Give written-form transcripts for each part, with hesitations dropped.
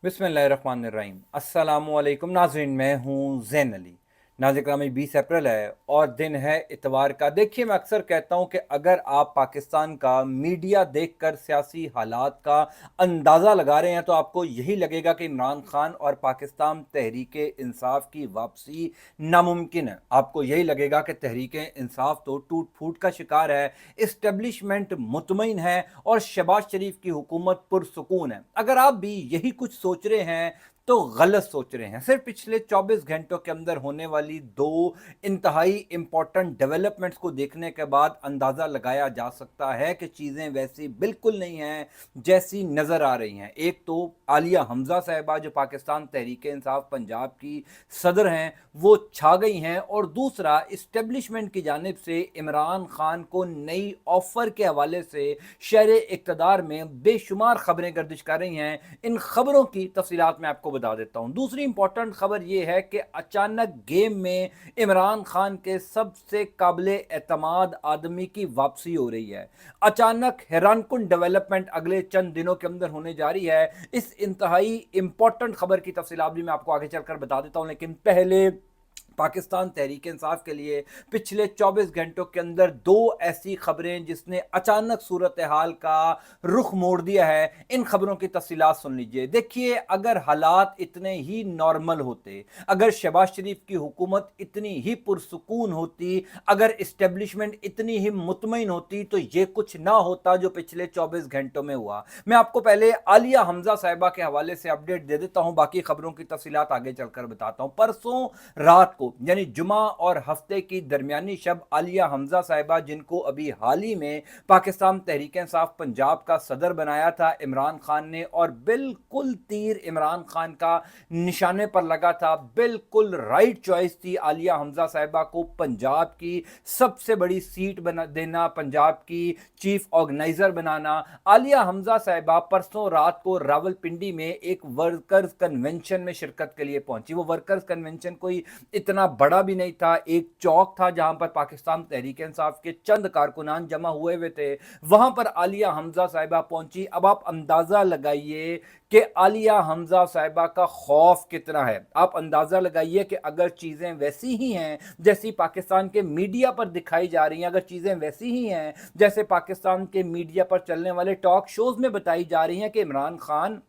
बिस्मिल्लाहिर्रहमानिर्रहीम। अस्सलामुअलैकुम नाज़रीन, मैं हूँ ज़ैन अली। नाज़रीन करामी, 20 अप्रैल है और दिन है इतवार का। देखिए, मैं अक्सर कहता हूँ कि अगर आप पाकिस्तान का मीडिया देखकर सियासी हालात का अंदाज़ा लगा रहे हैं तो आपको यही लगेगा कि इमरान खान और पाकिस्तान तहरीक इंसाफ की वापसी नामुमकिन है। आपको यही लगेगा कि तहरीक इंसाफ तो टूट फूट का शिकार है, इस्टेब्लिशमेंट मुतमईन है और शहबाज शरीफ की हुकूमत पुरसुकून है। अगर आप भी यही कुछ सोच रहे हैं तो गलत सोच रहे हैं। सिर्फ पिछले 24 घंटों के अंदर होने वाली दो इंतहाई इंपॉर्टेंट डेवलपमेंट्स को देखने के बाद अंदाज़ा लगाया जा सकता है कि चीज़ें वैसी बिल्कुल नहीं हैं जैसी नज़र आ रही हैं। एक तो आलिया हमजा साहिबा, जो पाकिस्तान तहरीक इंसाफ पंजाब की सदर हैं, वो छा गई हैं, और दूसरा इस्टेब्लिशमेंट की जानिब से इमरान खान को नई ऑफर के हवाले से शहर इक़्तिदार में बेशुमार खबरें गर्दिश कर रही हैं। इन खबरों की तफसीलात मैं आपको बता देता हूं। दूसरी इंपॉर्टेंट खबर यह है कि अचानक गेम में इमरान खान के सबसे काबिल एतमाद आदमी की वापसी हो रही है। अचानक हैरानकुन डेवलपमेंट अगले चंद दिनों के अंदर होने जा रही है। इस इंतहाई इंपॉर्टेंट खबर की तफसीलात भी मैं आपको आगे चलकर बता देता हूं, लेकिन पहले पाकिस्तान तहरीक इंसाफ के लिए पिछले 24 घंटों के अंदर दो ऐसी खबरें जिसने अचानक सूरत हाल का रुख मोड़ दिया है, इन खबरों की तफसीलात सुन लीजिए। देखिए, अगर हालात इतने ही नॉर्मल होते, अगर शहबाज शरीफ की हुकूमत इतनी ही पुरसुकून होती, अगर इस्टेब्लिशमेंट इतनी ही मुतमईन होती, तो ये कुछ ना होता जो पिछले 24 घंटों में हुआ। मैं आपको पहले आलिया हमजा साहिबा के हवाले से अपडेट दे देता हूं, बाकी खबरों की तफसीलात आगे चलकर बताता हूं। परसों रात को, यानी जुमा और हफ्ते की दरमियानी शब, आलिया हमजा साहिबा, जिनको अभी हाल ही में पाकिस्तान तहरीक इंसाफ पंजाब का सदर बनाया था इमरान खान ने, और बिल्कुल तीर इमरान खान का निशाने पर लगा था, बिल्कुल राइट चॉइस थी आलिया हमजा साहिबा को पंजाब की सबसे बड़ी सीट बना देना, पंजाब की चीफ ऑर्गेनाइजर बनाना। आलिया हमजा साहिबा परसों रात को रावलपिंडी में एक वर्कर्स कन्वेंशन में शिरकत के लिए पहुंची। वो वर्कर्स कन्वेंशन कोई इतना बड़ा भी नहीं था, एक चौक था जहां पर पाकिस्तान तहरीक इंसाफ के चंद कारकुनान जमा हुए हुए थे। वहां पर आलिया हमजा साहिबा पहुंची। अब आप अंदाजा लगाइए कि आलिया हमजा साहिबा का खौफ कितना है। आप अंदाजा लगाइए कि अगर चीजें वैसी ही हैं जैसी पाकिस्तान के मीडिया पर दिखाई जा रही हैं, अगर चीजें वैसी ही हैं जैसे पाकिस्तान के मीडिया पर चलने वाले टॉक शोज में बताई जा रही हैं कि इमरान खान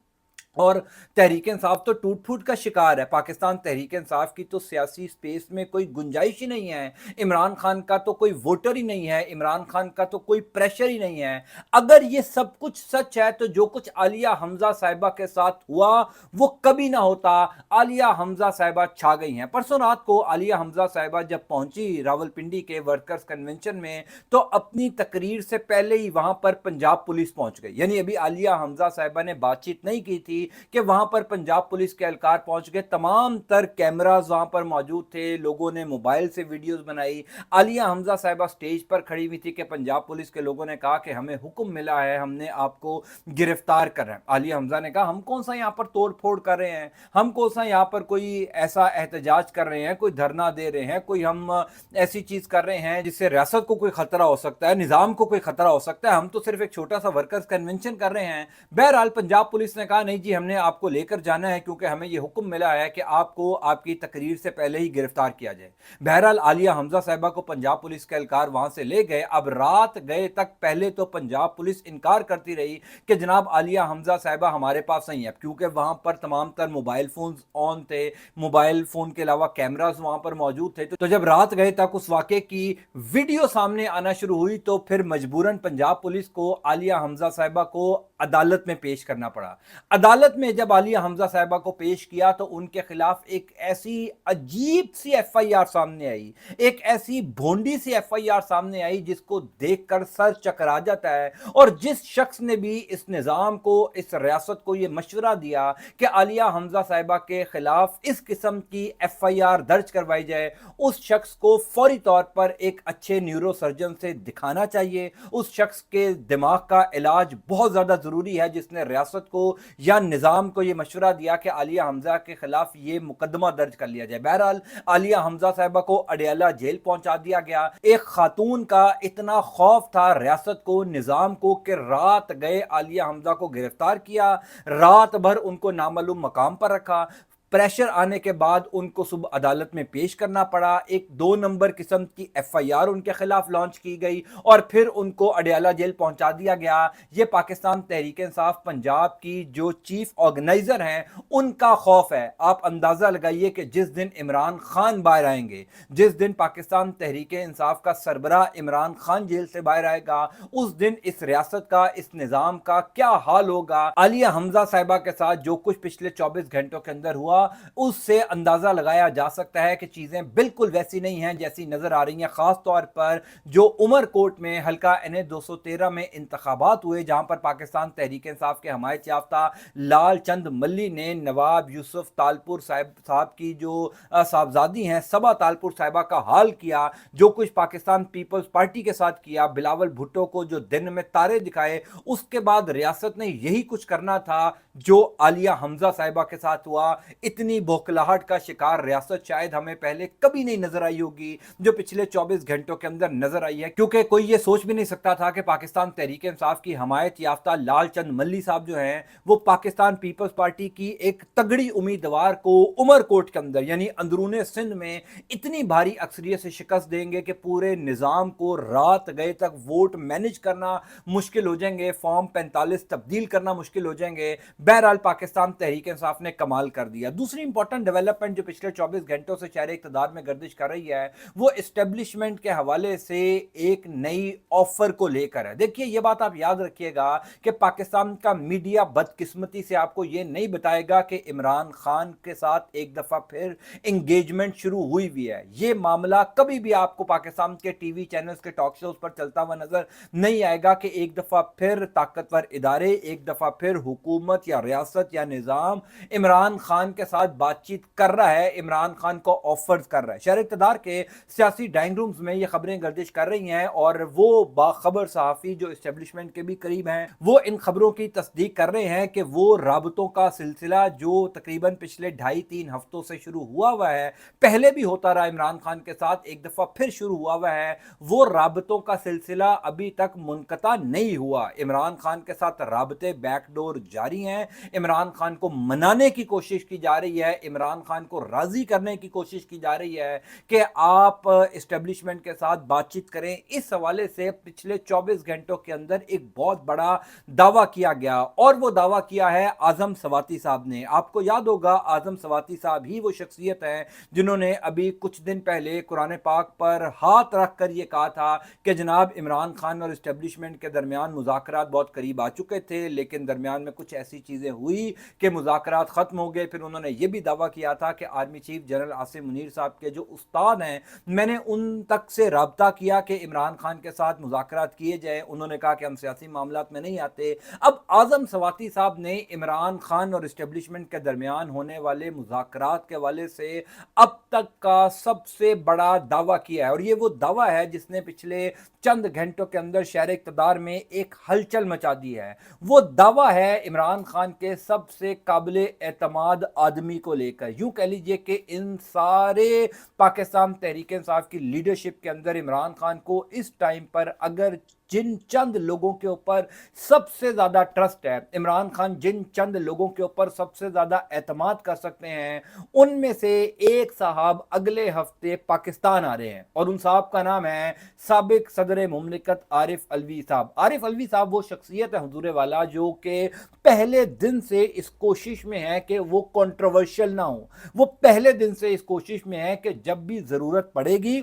और तहरीक इंसाफ तो टूट फूट का शिकार है, पाकिस्तान तहरीक इंसाफ की तो सियासी स्पेस में कोई गुंजाइश ही नहीं है, इमरान खान का तो कोई वोटर ही नहीं है, इमरान खान का तो कोई प्रेशर ही नहीं है। अगर ये सब कुछ सच है तो जो कुछ आलिया हमजा साहिबा के साथ हुआ वो कभी ना होता। आलिया हमजा साहिबा छा गई हैं। परसों रात को आलिया हमजा साहिबा जब पहुंची रावलपिंडी के वर्कर्स कन्वेंशन में, तो अपनी तकरीर से पहले ही वहां पर पंजाब पुलिस पहुंच गई। यानी अभी आलिया हमजा साहिबा ने बातचीत नहीं की थी कि वहां पर पंजाब पुलिस के एहलकार पहुंच गए। तमाम तर कैमरास वहां पर मौजूद थे, लोगों ने मोबाइल से वीडियोस बनाई। आलिया हमजा साहिबा स्टेज पर खड़ी हुई थी कि पंजाब पुलिस के लोगों ने कहा कि हमें हुक्म मिला है, हमने आपको गिरफ्तार कर रहे हैं। आलिया हमजा ने कहा, हम कौन सा यहां पर तोड़ फोड़ कर रहे हैं, हम कौन सा यहां पर कोई ऐसा एहतजाज कर रहे हैं, कोई धरना दे रहे हैं, कोई हम ऐसी चीज कर रहे हैं जिससे रियासत को कोई खतरा हो सकता है, निजाम को कोई खतरा हो सकता है, हम तो सिर्फ एक छोटा सा वर्कर्स कन्वेंशन कर रहे हैं। बहरहाल पंजाब पुलिस ने कहा, नहीं जी, हमने आपको लेकर जाना है क्योंकि हमें यह हुक्म मिला है कि आपको आपकी तकरीर से पहले ही गिरफ्तार किया जाए। बहरहाल आलिया हमजा साहिबा को पंजाब पुलिस के एहलकार वहां से ले गए। अब रात गए तक पहले तो पंजाब पुलिस इनकार करती रही कि जनाब आलिया हमजा साहिबा हमारे पास नहीं है, क्योंकि वहां पर तमाम तर मोबाइल फोन ऑन थे, मोबाइल फोन के अलावा कैमरास वहां पर मौजूद थे। तो जब रात गए तक उस वाकये की वीडियो सामने आना शुरू हुई तो फिर मजबूरन पंजाब पुलिस को आलिया हमजा साहिबा को अदालत में पेश करना पड़ा। अदालत में जब आलिया हमजा साहिबा को पेश किया तो उनके खिलाफ एक ऐसी अजीब सी एफआईआर सामने आई, एक ऐसी भोंडी सी एफआईआर सामने आई जिसको देखकर सर चकरा जाता है। और जिस शख्स ने भी इस निजाम को, इस रियासत को यह मशवरा दिया कि आलिया हमजा साहिबा के खिलाफ इस किस्म की एफआईआर दर्ज करवाई जाए, उस शख्स को फौरी तौर पर एक अच्छे न्यूरो सर्जन से दिखाना चाहिए। उस शख्स के दिमाग का इलाज बहुत ज्यादा ज़रूरी है जिसने रियासत को या निज़ाम को ये मशवरा दिया कि आलिया हमज़ा के खिलाफ ये मुकदमा दर्ज कर लिया जाए। बहरहाल आलिया हमज़ा साहिबा को अडयाला जेल पहुंचा दिया गया। एक खातून का इतना खौफ था रियासत को, निज़ाम को, कि रात गए आलिया हमज़ा को गिरफ्तार किया, रात भर उनको नामालूम मकाम पर रखा। प्रेशर आने के बाद उनको सुबह अदालत में पेश करना पड़ा। एक 2 नंबर किस्म की FIR उनके खिलाफ लॉन्च की गई और फिर उनको अडयाला जेल पहुंचा दिया गया। ये पाकिस्तान तहरीक इंसाफ पंजाब की जो चीफ ऑर्गेनाइजर हैं उनका खौफ है। आप अंदाजा लगाइए कि जिस दिन इमरान खान बाहर आएंगे, जिस दिन पाकिस्तान तहरीक इंसाफ का सरबराह इमरान खान जेल से बाहर आएगा, उस दिन इस रियासत का, इस निज़ाम का क्या हाल होगा। आलिया हमज़ा साहिबा के साथ जो कुछ पिछले 24 घंटों के अंदर हुआ उससे अंदाजा लगाया जा सकता है कि चीजें बिल्कुल वैसी नहीं हैं जैसी नजर आ रही हैं। खास तौर पर जो उमरकोट में हल्का NA 213 में इंतखाबात हुए, जहां पर पाकिस्तान तहरीक इंसाफ के हमायत याफ्ता लाल चंद मल्ली ने नवाब यूसुफ तालपुर साहब की जो साहबजादी हैं सबा तालपुर साहिबा का हाल किया, जो कुछ पाकिस्तान पीपल्स पार्टी के साथ किया, बिलावल भुट्टो को जो दिन में तारे दिखाए, उसके बाद रियासत ने यही कुछ करना था जो आलिया हमज़ा साहिबा के साथ हुआ। इतनी बौखलाहट का शिकार रियासत शायद हमें पहले कभी नहीं नजर आई होगी जो पिछले 24 घंटों के अंदर नजर आई है, क्योंकि कोई ये सोच भी नहीं सकता था कि पाकिस्तान तहरीक इंसाफ की हमायत याफ्ता लाल चंद मल्ली साहब जो हैं वो पाकिस्तान पीपल्स पार्टी की एक तगड़ी उम्मीदवार को उमरकोट के अंदर यानी अंदरूने सिंध में इतनी भारी अक्सरियत से शिकस्त देंगे कि पूरे निजाम को रात गए तक वोट मैनेज करना मुश्किल हो जाएंगे, फॉर्म 45 तब्दील करना मुश्किल हो जाएंगे। बहरहाल पाकिस्तान तहरीक इंसाफ ने कमाल कर दिया। दूसरी इंपॉर्टेंट डेवलपमेंट जो पिछले 24 घंटों से शहर इक़्तिदार में गर्दिश कर रही है वो एस्टेब्लिशमेंट के हवाले से एक नई ऑफर को लेकर है। देखिए ये बात आप याद रखिएगा कि पाकिस्तान का मीडिया बदकिस्मती से आपको ये नहीं बताएगा कि इमरान खान के साथ एक दफा फिर एंगेजमेंट शुरू हुई भी है। ये मामला कभी भी आपको पाकिस्तान के टीवी चैनल्स के टॉक शोज पर चलता हुआ नजर नहीं आएगा कि एक दफा फिर ताकतवर इदारे, एक दफा फिर हुकूमत या रियासत या निजाम इमरान खान के साथ बातचीत कर रहा है, इमरान खान को ऑफर्स कर रहा है। शहर इक़्तिदार के सियासी डाइनिंग रूम्स में ये खबरें गर्दिश कर रही हैं और वो बाखबर सहाफ़ी जो एस्टेब्लिशमेंट के भी करीब हैं वो इन खबरों की तस्दीक कर रहे हैं कि वो राबतों का सिलसिला जो तकरीबन पिछले 2.5-3 हफ्तों से शुरू हुआ हुआ है, पहले भी होता रहा इमरान खान के साथ, एक दफा फिर शुरू हुआ हुआ है, वो राबतों का सिलसिला अभी तक मुनक़ता नहीं हुआ। इमरान खान के साथ राबते बैकडोर जारी हैं, इमरान खान को मनाने की कोशिश की जा रही है, इमरान खान को राजी करने की कोशिश की जा रही है कि आप एस्टेब्लिशमेंट के साथ बातचीत करें। इस हवाले से पिछले 24 घंटों के अंदर एक बहुत बड़ा दावा किया गया और वो दावा किया है आजम सवाती साहब ने। आपको याद होगा आजम सवाती साहब ही वो शख्सियत है जिन्होंने अभी कुछ दिन पहले कुरान पाक पर हाथ रखकर ये कहा था कि जनाब इमरान खान और एस्टेब्लिशमेंट के दरमियान मुज़ाकरात बहुत करीब आ चुके थे, लेकिन दरमियान में कुछ ऐसी चीज़ें हुई कि मुज़ाकरात ख़त्म हो गए। फिर उन्होंने ये भी दावा किया था कि army chief general Asim Munir साहब के जो उस्ताद हैं मैंने उन तक से रब्ता किया कि इमरान खान के साथ मुज़ाकरात किए जाए। उन्होंने कहा कि हम सियासी मामलात में नहीं आते। अब आजम सवाती साहब ने इमरान खान और एस्टेब्लिशमेंट के दरमियान होने वाले मुज़ाकरात के हवाले से अब तक का सबसे बड़ा दावा किया है और ये वो दावा है जिसने पिछले चंद घंटों के अंदर शहर इक़्तिदार में एक हलचल मचा दी है। वो दावा है इमरान खान के सबसे काबिले एतमाद आदमी को लेकर। यूं कह लीजिए कि इन सारे पाकिस्तान तहरीक इंसाफ की लीडरशिप के अंदर इमरान खान को इस टाइम पर अगर जिन चंद लोगों के ऊपर सबसे ज्यादा ट्रस्ट है, इमरान खान जिन चंद लोगों के ऊपर सबसे ज्यादा एतमाद कर सकते हैं, उनमें से एक साहब अगले हफ्ते पाकिस्तान आ रहे हैं और उन साहब का नाम है साबिक सदर मुमलिकत आरिफ अलवी साहब। आरिफ अलवी साहब वो शख्सियत है हुजूर वाला जो कि पहले दिन से इस कोशिश में है कि वो कंट्रोवर्शियल ना हो। वो पहले दिन से इस कोशिश में है कि जब भी जरूरत पड़ेगी,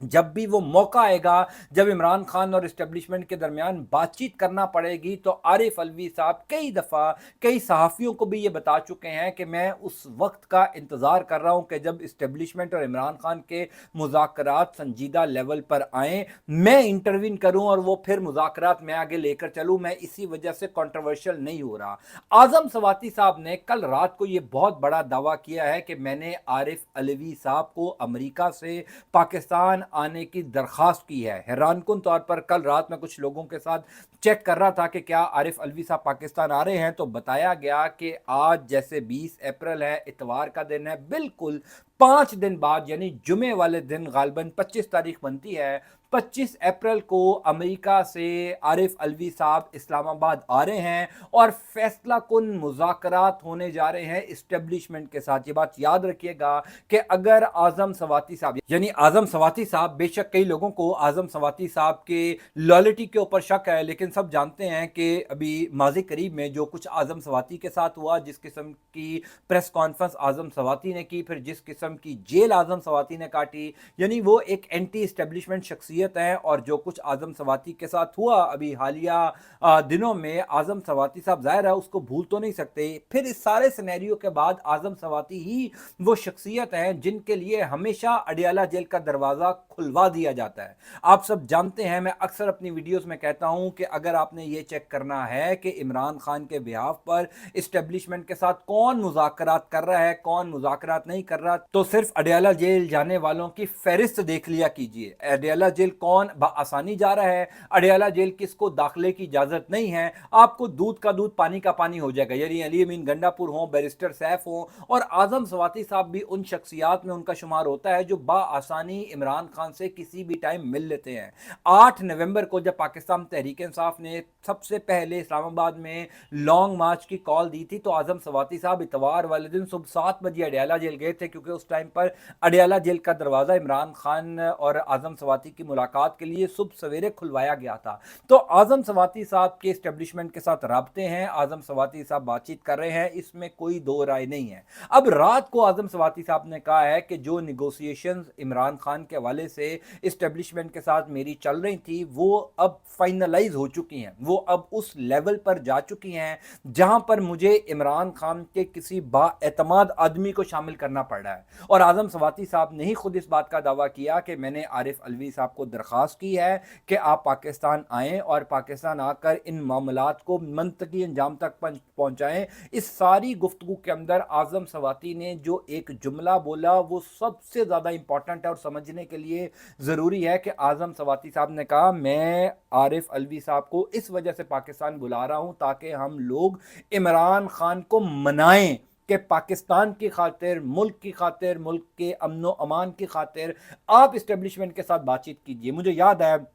जब भी वो मौका आएगा, जब इमरान खान और एस्टेब्लिशमेंट के दरमियान बातचीत करना पड़ेगी, तो आरिफ अलवी साहब कई दफ़ा कई सहाफ़ियों को भी ये बता चुके हैं कि मैं उस वक्त का इंतज़ार कर रहा हूं कि जब एस्टेब्लिशमेंट और इमरान खान के मुज़ाकरात संजीदा लेवल पर आएँ, मैं इंटरवीन करूं और वो फिर मुज़ाकरात में आगे लेकर चलूं। मैं इसी वजह से कंट्रोवर्शियल नहीं हो रहा। आजम सवाती साहब ने कल रात को ये बहुत बड़ा दावा किया है कि मैंने आरिफ अलवी साहब को अमरीका से पाकिस्तान आने की दरख्वास्त की है। हैरान कुन तौर पर कल रात में कुछ लोगों के साथ चेक कर रहा था कि क्या आरिफ अलवी साहब पाकिस्तान आ रहे हैं, तो बताया गया कि आज जैसे 20 अप्रैल है, इतवार का दिन है, बिल्कुल 5 दिन बाद यानी जुमे वाले दिन गालबन 25 तारीख बनती है, 25 अप्रैल को अमेरिका से आरिफ अलवी साहब इस्लामाबाद आ रहे हैं और फैसला कुन मुज़ाकरात होने जा रहे हैं इस्टेब्लिशमेंट के साथ। ये बात याद रखिएगा कि अगर आज़म सवाती साहब यानी आज़म सवाती साहब, बेशक कई लोगों को आज़म सवाती साहब के लॉयल्टी के ऊपर शक है, लेकिन सब जानते हैं कि अभी माजी करीब में जो कुछ आज़म सवाती के साथ हुआ, जिस किस्म की प्रेस कॉन्फ्रेंस आज़म सवाती ने की, फिर जिस किस्म की जेल आज़म सवाती ने काटी, यानी वो एक एंटी इस्टेब्लिशमेंट शख्सियत है। और जो कुछ आज़म सवाती के साथ हुआ अभी हालिया दिनों में, आज़म सवाती साहब ज़ाहिर है उसको भूल तो नहीं सकते। फिर इस सारे सिनेरियो के बाद आज़म सवाती ही वो शख्सियत हैं जिनके लिए हमेशा अडियाला जेल का दरवाज़ा खुलवा दिया जाता है। आप सब जानते हैं, मैं अक्सर अपनी वीडियोस में कहता हूं कि अगर आपने ये चेक करना है कि इमरान खान के बिहाफ पर इस्टेब्लिशमेंट के साथ कौन मुज़ाकरात कर रहा है, कौन मुज़ाकरात नहीं कर रहा, तो सिर्फ अडियाला जेल जाने वालों की फहरिस्त देख लिया कीजिए। अडियाला जेल कौन आसानी जा रहा है, अडियाला जेल किसको दाखिले की इजाजत नहीं है, आपको दूध का दूध पानी का पानी हो जाएगा। यानी अली अमीन गंडापुर हो, बैरिस्टर सैफ हो और आज़म सवाती साहब भी उन शख्सियात में उनका शुमार होता है जो आसानी इमरान खान से किसी भी टाइम मिल लेते हैं। 8 नवंबर को जब पाकिस्तान तहरीक इंसाफ ने सबसे पहले इस्लामाबाद में लॉन्ग मार्च की कॉल दी थी, तो आज़म सवाती साहब इतवार वाले दिन सुबह 7 बजे अडियाला जेल गए थे, क्योंकि उस टाइम पर अडियाला जेल का दरवाज़ा इमरान खान और आज़म सवाती की मुलाकात के लिए सुबह सवेरे खुलवाया गया था। तो आज़म सवाती साहब के इस्टेब्लिशमेंट के साथ राब्ते हैं, आज़म सवाती साहब बातचीत कर रहे हैं, इसमें कोई दो राय नहीं है। अब रात को आज़म सवाती साहब ने कहा है कि जो निगोशिएशंस इमरान खान के हवाले से इस्टेब्लिशमेंट के साथ मेरी चल रही थी, वो अब फाइनलाइज हो चुकी हैं, वो अब उस लेवल पर जा चुकी हैं जहां पर मुझे इमरान खान के किसी बाएतमाद आदमी को शामिल करना पड़ रहा है। और आज़म सवाती साहब ने ही खुद इस बात का दावा किया कि मैंने आरिफ अलवी साहब को दरख्वास्त की है कि आप पाकिस्तान आएँ और पाकिस्तान आकर इन मामलात को मंतकी अंजाम तक पहुँचाएँ। इस सारी गुफ्तगू के अंदर आज़म सवाती ने जो एक जुमला बोला वो सबसे ज़्यादा इंपॉर्टेंट है और समझने के लिए ज़रूरी है कि आज़म सवाती साहब ने कहा, मैं आरिफ अलवी साहब को इस वजह से पाकिस्तान बुला रहा हूँ ताकि हम लोग इमरान खान को मनाएं कि पाकिस्तान की खातिर, मुल्क की खातिर, मुल्क के अमन व अमान की खातिर आप इस्टेब्लिशमेंट के साथ बातचीत कीजिए। मुझे याद है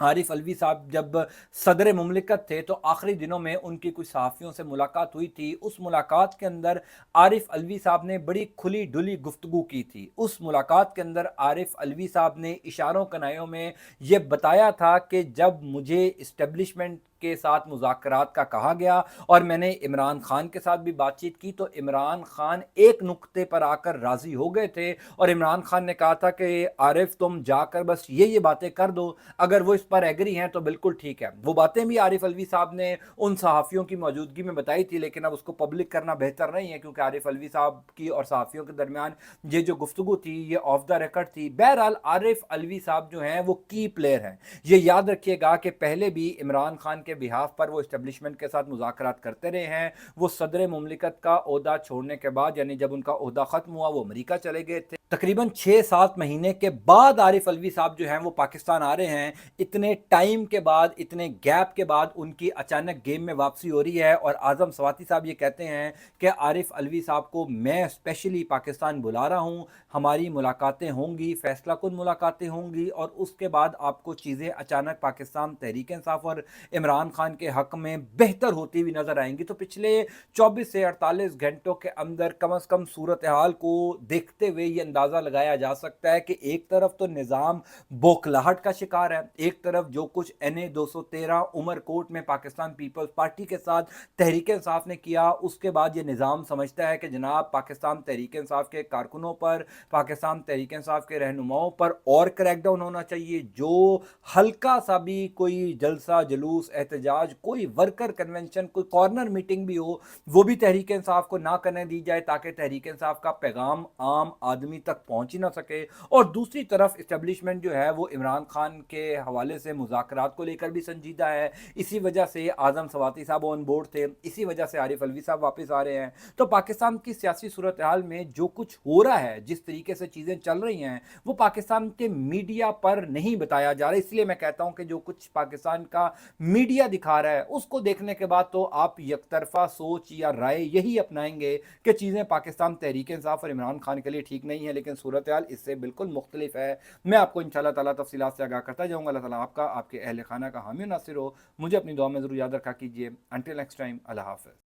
आरिफ अलवी साहब जब सदर मुमलिकत थे तो आखिरी दिनों में उनकी कुछ सहाफ़ियों से मुलाकात हुई थी। उस मुलाकात के अंदर आरिफ अलवी साहब ने बड़ी खुली डुली गुफ्तगू की थी। उस मुलाकात के अंदर आरिफ अलवी साहब ने इशारों कनायों में ये बताया था कि जब मुझे इस्टेब्लिशमेंट के साथ मुज़ाकरात का कहा गया और मैंने इमरान खान के साथ भी बातचीत की, तो इमरान खान एक नुक्ते पर आकर राज़ी हो गए थे और इमरान खान ने कहा था कि आरिफ तुम जाकर बस ये बातें कर दो, अगर वो इस पर एग्री हैं तो बिल्कुल ठीक है। वो बातें भी आरिफ अलवी साहब ने उन सहाफ़ियों की मौजूदगी में बताई थी, लेकिन अब उसको पब्लिक करना बेहतर नहीं है, क्योंकि आरिफ अलवी साहब की और सहाफ़ियों के दरमियान ये जो गुफ्तगू थी ये ऑफ द रिकॉर्ड थी। बहरहाल आरिफ अलवी साहब जो हैं वो की प्लेयर हैं। ये याद रखिएगा कि पहले भी इमरान खान के बिहाफ पर वो इस्टेब्लिशमेंट के साथ मुज़ाकरात करते रहे हैं। वो सदर मुमलिकत का ओहदा छोड़ने के बाद, यानी जब उनका ओहदा ख़त्म हुआ, वो अमेरिका चले गए थे। तकरीबन 6-7 महीने के बाद आरिफ अलवी साहब जो हैं वो पाकिस्तान आ रहे हैं। इतने टाइम के बाद, इतने गैप के बाद उनकी अचानक गेम में वापसी हो रही है और आज़म सवाती साहब ये कहते हैं कि आरिफ अलवी साहब को मैं स्पेशली पाकिस्तान बुला रहा हूँ, हमारी मुलाकातें होंगी, फैसला कुन मुलाकातें होंगी और उसके बाद आपको चीज़ें अचानक पाकिस्तान तहरीक इंसाफ और इमरान खान के हक़ में बेहतर होती हुई नज़र आएंगी। तो पिछले 24 से 48 घंटों के अंदर कम अज़ कम सूरत हाल को देखते हुए ये अंदाज़ा लगाया जा सकता है कि एक तरफ तो निज़ाम बौखलाहट का शिकार है, एक तरफ जो कुछ NA 213 उमरकोट में पाकिस्तान पीपल्स पार्टी के साथ तहरीक इंसाफ ने किया, उसके बाद ये निज़ाम समझता है कि जनाब पाकिस्तान तहरीक इंसाफ के कारकुनों पर, पाकिस्तान तहरीक इंसाफ के रहनुमाओं पर और क्रैकडाउन होना चाहिए। जो हल्का सा भी कोई जलसा जुलूस एहतजाज, कोई वर्कर कन्वेंशन, कोई कॉर्नर मीटिंग भी हो, वो भी तहरीक इंसाफ को ना करने दी जाए, ताकि तहरीक इंसाफ का पैगाम आम आदमी तक पहुंच ही ना सके। और दूसरी तरफ इस्टेब्लिशमेंट जो है वो इमरान खान के हवाले से मुज़ाकरात को लेकर भी संजीदा है। इसी वजह से आज़म सवाती साहब ऑन बोर्ड थे, इसी वजह से आरिफ अलवी साहब वापस आ रहे हैं। तो पाकिस्तान की सियासी सूरत हाल में जो कुछ हो रहा है, जिस तरीके से चीज़ें चल रही हैं, वो पाकिस्तान के मीडिया पर नहीं बताया जा रहा। इसलिए मैं कहता हूं कि जो कुछ पाकिस्तान का मीडिया दिखा रहा है उसको देखने के बाद तो आप यकतरफा सोच या राय यही अपनाएंगे कि चीज़ें पाकिस्तान तहरीक इंसाफ और इमरान खान के लिए ठीक नहीं है। लेकिन सूरत हाल इससे बिल्कुल मुख्तलिफ है। मैं आपको इंशाल्लाह ताला तफसीलात से आगाह करता जाऊँगा। अल्लाह ताला आपका, आपके अहल खाना का हामी नासिर हो। मुझे अपनी दुआ में ज़रूर याद रखा कीजिए। अंटिल नेक्स्ट टाइम, अल्लाह हाफ़िज़।